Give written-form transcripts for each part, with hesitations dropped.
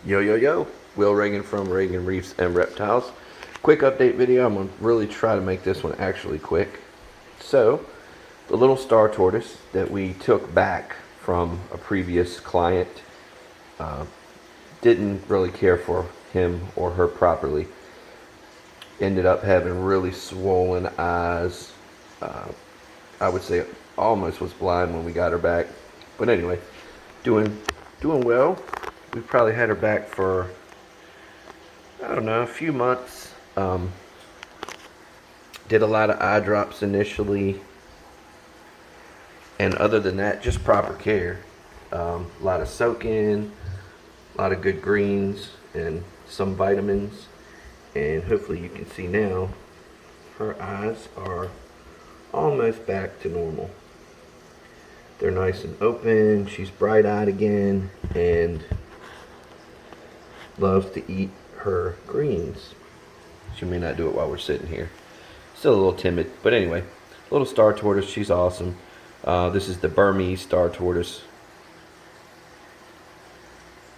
Yo, yo, yo. Will Reagan from Reagan Reefs and Reptiles. Quick update video. I'm going to really try to make this one actually quick. So, the little star tortoise that we took back from a previous client didn't really care for him or her properly. Ended up having really swollen eyes. Uh, I would say almost was blind when we got her back. But anyway, doing doing well. We probably had her back for I don't know, a few months. Did a lot of eye drops initially, and other than that, just proper care. A lot of soak in, a lot of good greens, and some vitamins. And hopefully, you can see now her eyes are almost back to normal. They're nice and open. She's bright eyed again and loves to eat her greens. She may not do it while we're sitting here. Still a little timid, but anyway, little star tortoise. She's awesome. This is the Burmese star tortoise,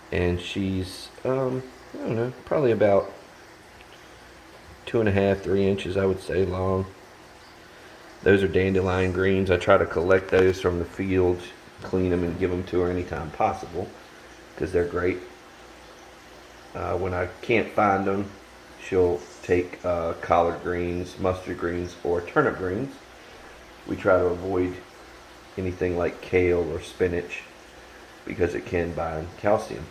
and she's I don't know, probably about 2.5, 3 inches, I would say, long. Those are dandelion greens. I try to collect those from the field, clean them, and give them to her anytime possible because they're great. When I can't find them, she'll take collard greens, mustard greens, or turnip greens. We try to avoid anything like kale or spinach because it can bind calcium.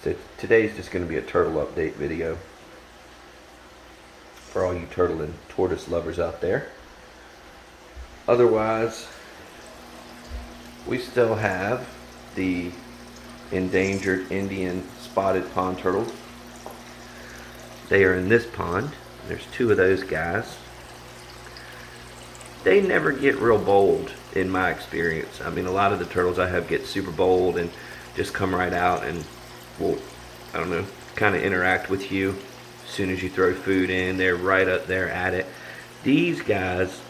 So today's just going to be a turtle update video for all you turtle and tortoise lovers out there. Otherwise, we still have the endangered Indian spotted pond turtles. They are in this pond. There's two of those guys. They never get real bold in my experience. I mean, a lot of the turtles I have get super bold and just come right out and will, I don't know, kind of interact with you. As soon as you throw food in, they're right up there at it. These guys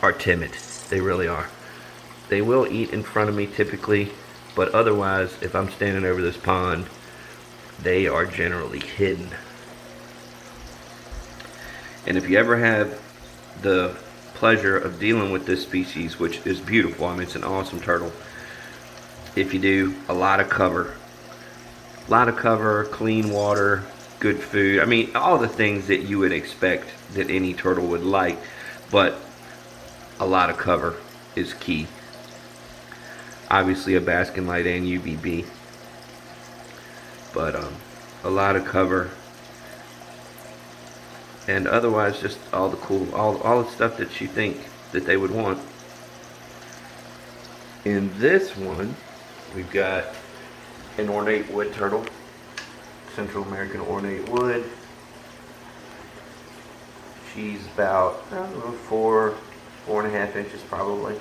are timid. They really are. They will eat in front of me typically, but otherwise, if I'm standing over this pond, they are generally hidden. And if you ever have the pleasure of dealing with this species, which is beautiful, I mean, it's an awesome turtle. If you do, a lot of cover. A lot of cover, clean water, good food. I mean, all the things that you would expect that any turtle would like, but a lot of cover is key. Obviously a basking light and UVB, but a lot of cover, and otherwise just all the cool, all the stuff that you think that they would want. In this one, we've got an ornate wood turtle, Central American ornate wood. She's about, I don't know, 4.5 inches probably.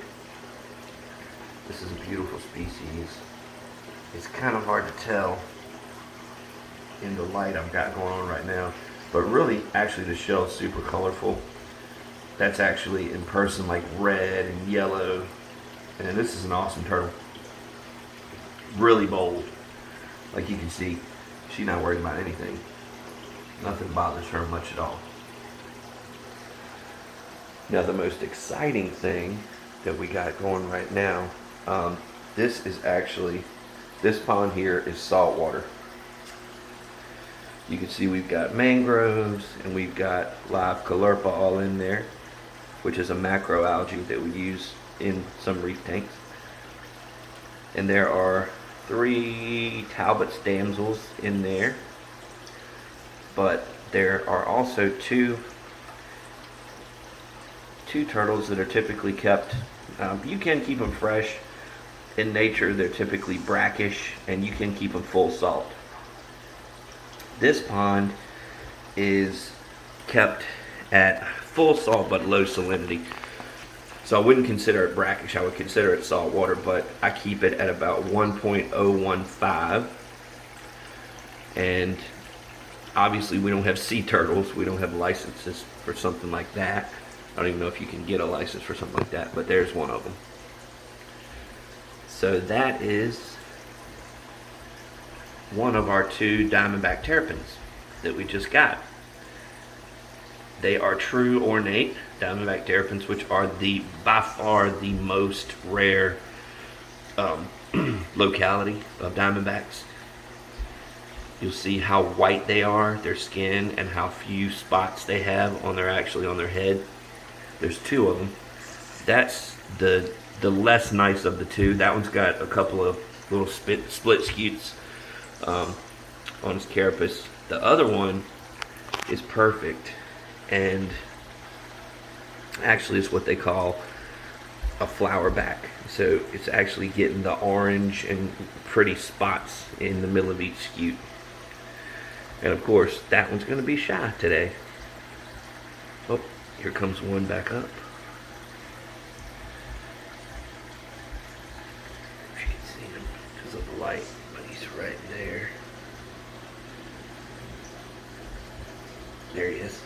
This is a beautiful species. It's kind of hard to tell in the light I've got going on right now, but really, actually, the shell is super colorful. That's actually in person like red and yellow, and this is an awesome turtle. Really bold. Like you can see, she's not worried about anything. Nothing bothers her much at all. Now, the most exciting thing that we got going right now, this is actually, this pond here is salt water. You can see we've got mangroves and we've got live caulerpa all in there, which is a macroalgae that we use in some reef tanks. And there are 3 Talbot's damsels in there, but there are also two turtles that are typically kept. You can keep them fresh. In nature, they're typically brackish, and you can keep them full salt. This pond is kept at full salt but low salinity. So I wouldn't consider it brackish, I would consider it salt water, but I keep it at about 1.015. And obviously we don't have sea turtles, we don't have licenses for something like that. I don't even know if you can get a license for something like that, but there's one of them. So that is one of our 2 Diamondback Terrapins that we just got. They are true ornate Diamondback Terrapins, which are by far the most rare locality of Diamondbacks. You'll see how white they are, their skin, and how few spots they have on their head. There's 2 of them. That's the less nice of the 2. That one's got a couple of little split scutes on his carapace. The other one is perfect, and actually it's what they call a flower back. So it's actually getting the orange and pretty spots in the middle of each scute. And of course, that one's going to be shy today. Oh, here comes one back up. If you can see him because of the light, but he's right there. There he is.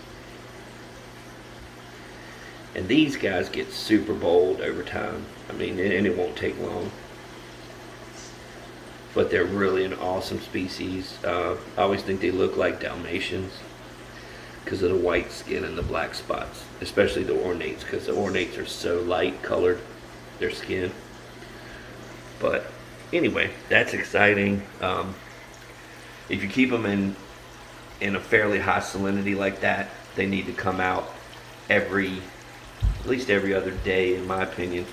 And these guys get super bold over time. I mean, and it won't take long. But they're really an awesome species. I always think they look like Dalmatians because of the white skin and the black spots, especially the ornates, because the ornates are so light colored, their skin. But anyway, that's exciting. If you keep them in a fairly high salinity like that, they need to come out at least every other day, in my opinion,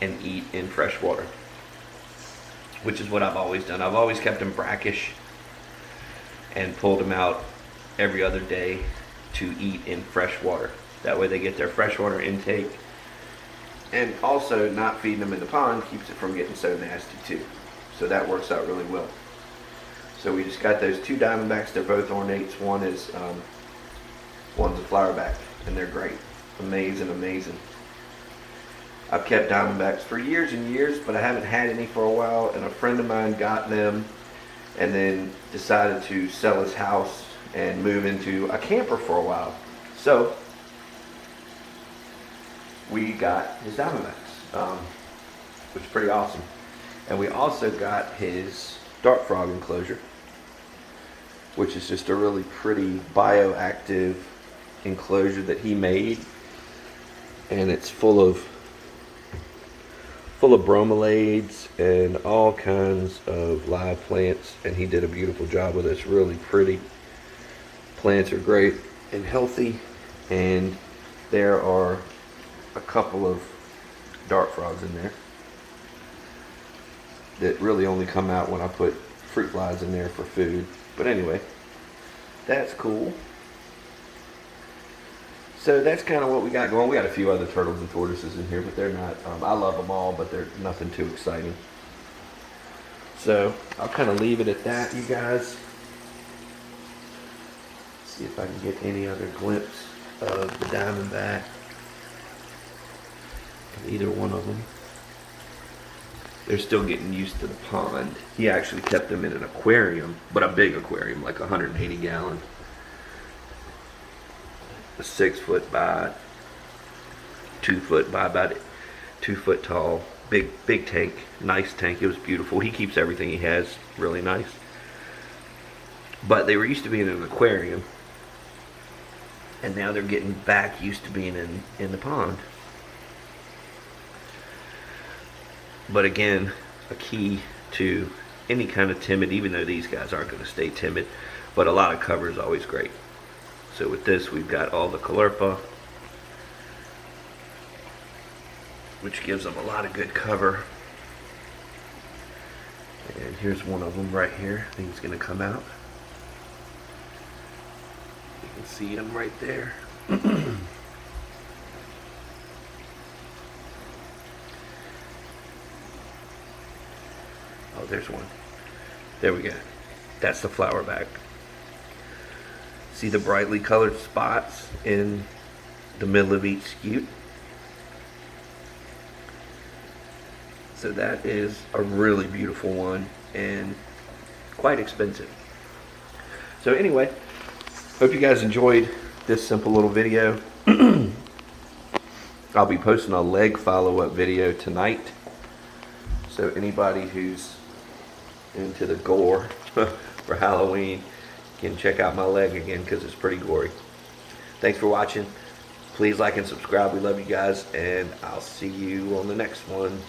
and eat in fresh water, which is what I've always done. I've always kept them brackish and pulled them out every other day to eat in fresh water. That way they get their freshwater intake, and also not feeding them in the pond keeps it from getting so nasty too. So that works out really well. So we just got those 2 Diamondbacks. They're both ornates. One's a flowerback, and they're great. Amazing. I've kept Diamondbacks for years and years, but I haven't had any for a while, and a friend of mine got them and then decided to sell his house and move into a camper for a while. So we got his Diamondbacks, which is pretty awesome. And we also got his dart frog enclosure, which is just a really pretty bioactive enclosure that he made, and it's full of bromeliads and all kinds of live plants, and he did a beautiful job with it. It's really pretty. Plants are great and healthy, and there are a couple of dart frogs in there that really only come out when I put fruit flies in there for food. But anyway, that's cool. So that's kind of what we got going. We got a few other turtles and tortoises in here, but they're not, I love them all, but they're nothing too exciting. So I'll kind of leave it at that, you guys. See if I can get any other glimpse of the Diamondback, either one of them. They're still getting used to the pond. He actually kept them in an aquarium, but a big aquarium, like 180 gallon. A 6 foot by 2 foot by about 2 foot tall, big tank, nice tank. It was beautiful. He keeps everything he has really nice. But they were used to being in an aquarium, and now they're getting back used to being in the pond. But again, a key to any kind of timid, even though these guys aren't going to stay timid, but a lot of cover is always great. So with this, we've got all the caulerpa, which gives them a lot of good cover. And here's one of them right here. I think it's going to come out. You can see him right there. Oh, there's one. There we go. That's the flower back. See the brightly colored spots in the middle of each scute? So that is a really beautiful one and quite expensive. So anyway, hope you guys enjoyed this simple little video. I'll be posting a leg follow-up video tonight. So anybody who's into the gore for Halloween. You can check out my leg again because it's pretty gory. Thanks for watching. Please like and subscribe. We love you guys, and I'll see you on the next one.